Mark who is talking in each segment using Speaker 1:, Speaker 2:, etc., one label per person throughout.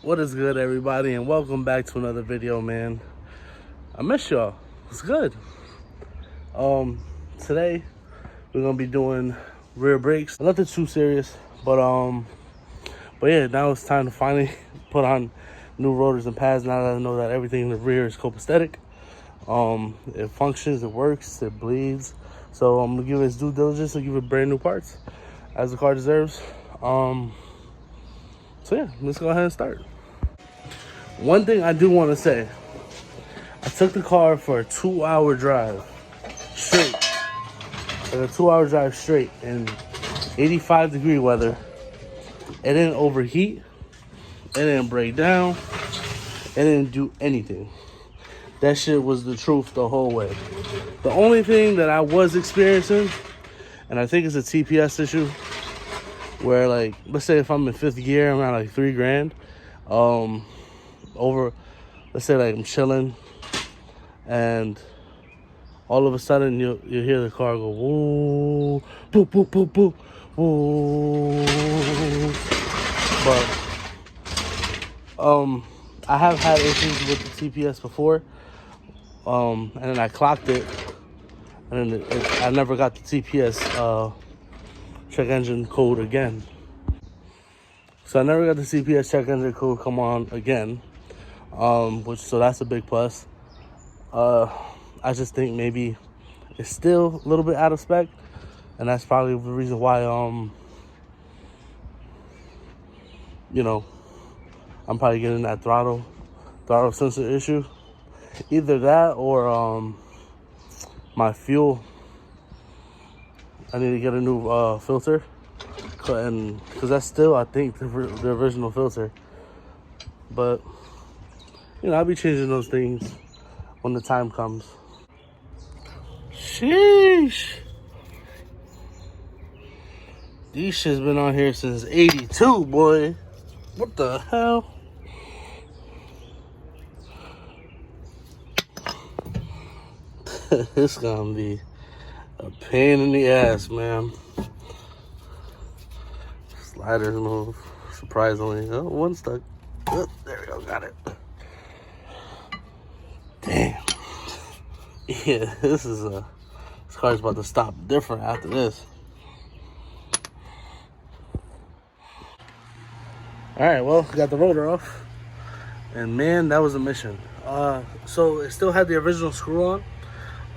Speaker 1: What is good, everybody, and welcome back to another video, man. I miss y'all. It's good. Today we're gonna be doing rear brakes. Nothing too serious, but yeah, now it's time to finally put on new rotors and pads. Now that I know that everything in the rear is copacetic, it functions, it works, it bleeds. So I'm gonna give it its due diligence and give it brand new parts, as the car deserves. So yeah, let's go ahead and start. One thing I do want to say, I took the car for a 2-hour drive straight. Like a 2-hour drive straight in 85-degree weather. It didn't overheat. It didn't break down. It didn't do anything. That shit was the truth the whole way. The only thing that I was experiencing, and I think it's a TPS issue, where like, let's say if I'm in 5th gear, I'm at like 3 grand. Let's say like I'm chilling, and all of a sudden you hear the car go whoa, boop, boop, boop, boop, whoa. But I have had issues with the TPS before, and then I clocked it, and then I never got the TPS check engine code again. So I never got the CPS check engine code come on again, so that's a big plus. I just think maybe it's still a little bit out of spec, and that's probably the reason why I'm probably getting that throttle sensor issue. Either that or my fuel. I need to get a new filter, because that's still, I think, the original filter. But I'll be changing those things when the time comes. Sheesh. These shit's been on here since 82, boy. What the hell? It's gonna be a pain in the ass, man. Sliders move, surprisingly. Oh, one stuck. Oh, there we go, got it. Damn. Yeah, this car's about to stop different after this. Alright, well, got the rotor off. And man, that was a mission. So it still had the original screw on.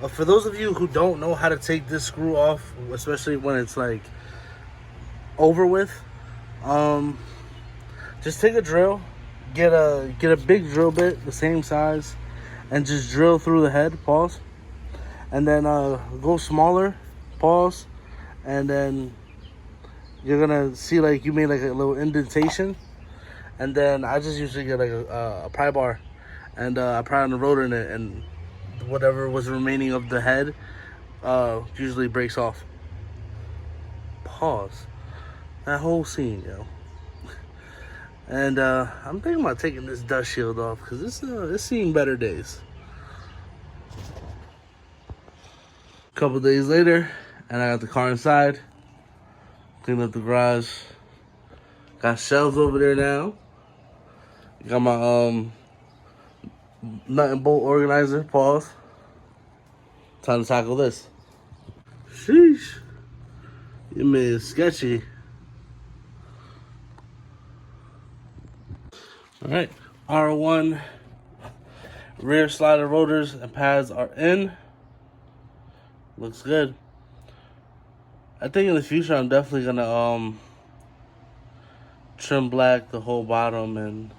Speaker 1: For those of you who don't know how to take this screw off, especially when it's like over with, just take a drill, get a big drill bit the same size, and just drill through the head, pause, and then go smaller, pause, and then you're gonna see like you made like a little indentation. And then I just usually get like a pry bar, and I pry on the rotor in it, and whatever was remaining of the head usually breaks off. Pause. That whole scene, yo. And I'm thinking about taking this dust shield off, because it's seen better days. A couple days later, and I got the car inside. Cleaned up the garage. Got shelves over there now. Got my nut and bolt organizer, pause. Time to tackle this. Sheesh. You made it sketchy. Alright, R1 rear slider rotors and pads are in. Looks good. I think in the future I'm definitely gonna trim black the whole bottom and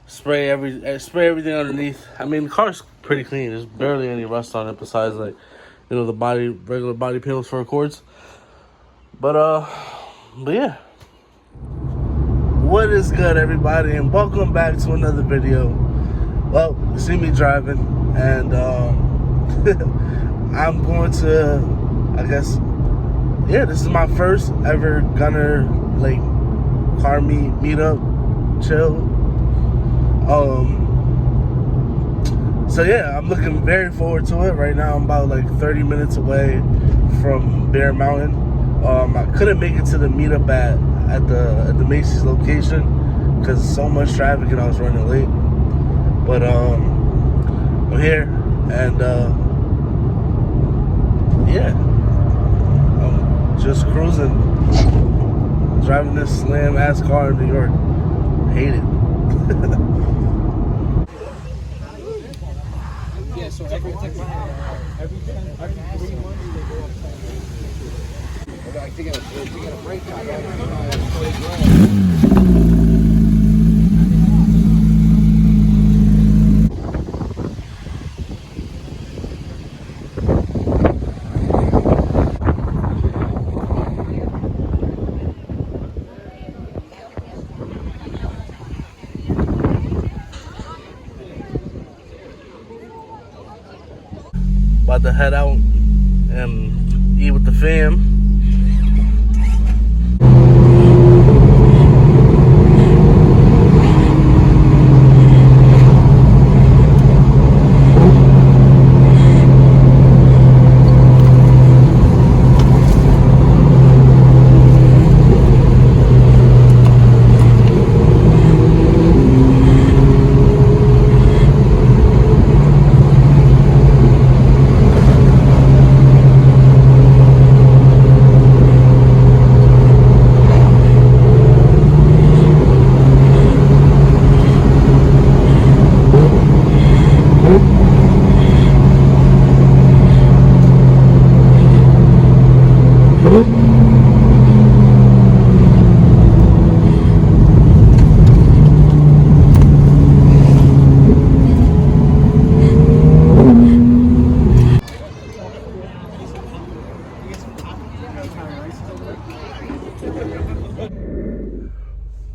Speaker 1: spray everything underneath. I mean, the car's pretty clean. There's barely any rust on it besides like the regular body panels for Accords. But yeah. What is good, everybody, and welcome back to another video. Well, you see me driving, and I'm going to, I guess, yeah, this is my first ever Gunner like car meetup chill. So yeah, I'm looking very forward to it. Right now I'm about like 30 minutes away from Bear Mountain. I couldn't make it to the meetup at the Macy's location because so much traffic and I was running late. But I'm here, and yeah, I'm just cruising, driving this slam ass car in New York. Hate it.
Speaker 2: Yeah, so every 3 months they go up. Like to get a break time.
Speaker 1: About to head out and eat with the fam.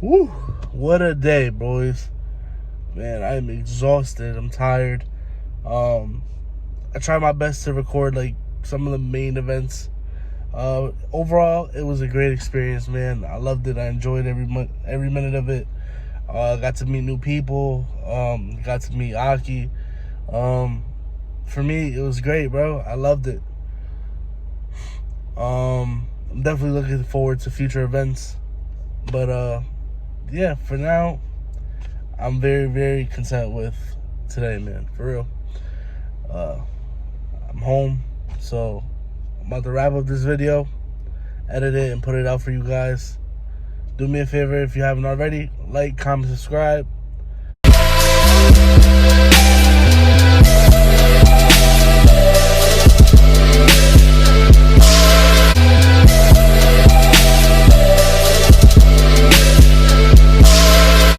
Speaker 1: Woo! What a day, boys. Man, I'm exhausted. I'm tired. I tried my best to record like some of the main events. Overall, it was a great experience, man. I loved it. I enjoyed every minute of it. Got to meet new people. Got to meet Aki. For me, it was great, bro. I loved it. I'm definitely looking forward to future events. But yeah, for now, I'm very, very content with today, man. For real. I'm home, so I'm about to wrap up this video, edit it, and put it out for you guys. Do me a favor if you haven't already, like, comment, subscribe.